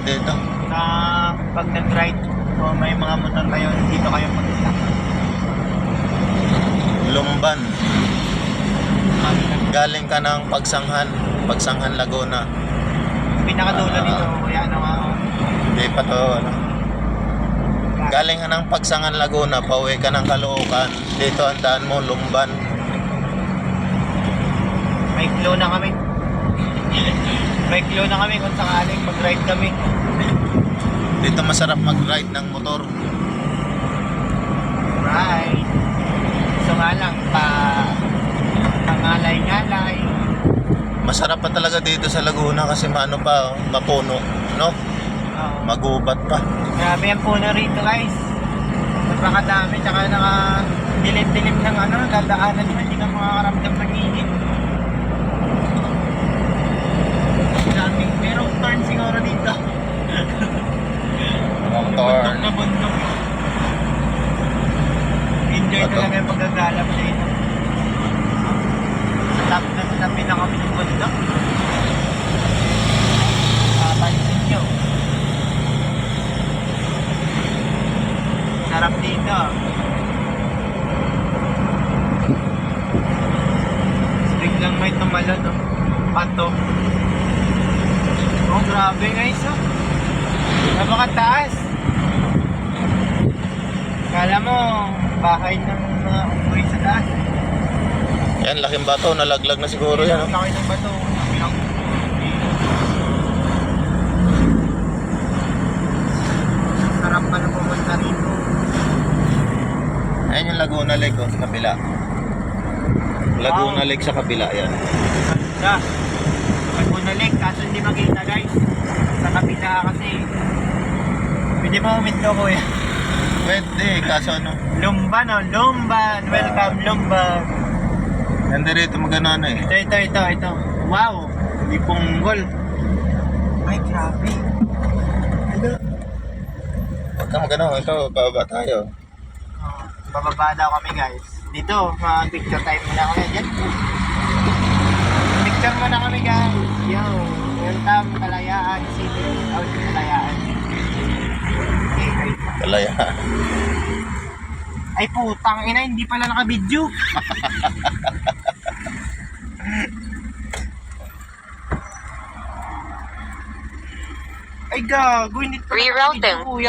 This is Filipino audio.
dito? Pag nag-ride o may mga motor kayo, dito kayo punta. Lumban. Galing ka ng Pagsanghan, Laguna. Pinakadulo dito, kuya, ano nga ako. Hindi pa to, ano? Galing ka ng Pagsanghan, Laguna, pauwi ka ng Caloocan. Dito ang daan mo, Lumban. May clue na kami. May clue na kami kung sakaling mag-ride kami. Dito masarap mag-ride ng motor. Right. So nga lang, pangalay-ngalay. Masarap pa talaga dito sa Laguna kasi maano pa, mapuno, no? Magubat pa. Grabe ang puno rito, guys. Napakadami, tsaka dilim-dilim ng dadaanan mo, hindi ka makakaramdam ng init. Daming, merong turn siguro dito. Ang turn. Na bundok. Enjoy Ito. talaga yung pagkagalap dito. Tapin na kami ng bundok. Papansin nyo. Sarap dito. Biglang may tumalon, no? Pato. Oh, grabe guys, oh. Napakataas. Kala mo, bahay ng mga unggoy sa taas. Yan, laking bato, nalaglag na siguro yan. Ang No? laki ng bato. Sarap pa na pumunta rito. Ayan yung Laguna Lake, oh, sa kabila. Laguna Wow. Lake sa kabila, yan. Ganda. Laguna Lake, kaso hindi makita guys. Sa kapila kasi. Pwede mo uminto kuya. Pwede, kaso ano. Lumban, oh. Lumban. Welcome, Lumban. Yan dito magano ano eh. Ito. Wow. Hindi punggol. Ay, grabe. Ano? Huwag ka magano, ito, bababa tayo. Bababa daw kami guys. Dito, picture time muna kami dyan. Picture muna kami guys. Yo, welcome Kalayaan City. Out Kalayaan. Okay. Kalaya. Ay putang ina, hindi pala naka-video. Ay gago, hindi pala naka-video, kuya.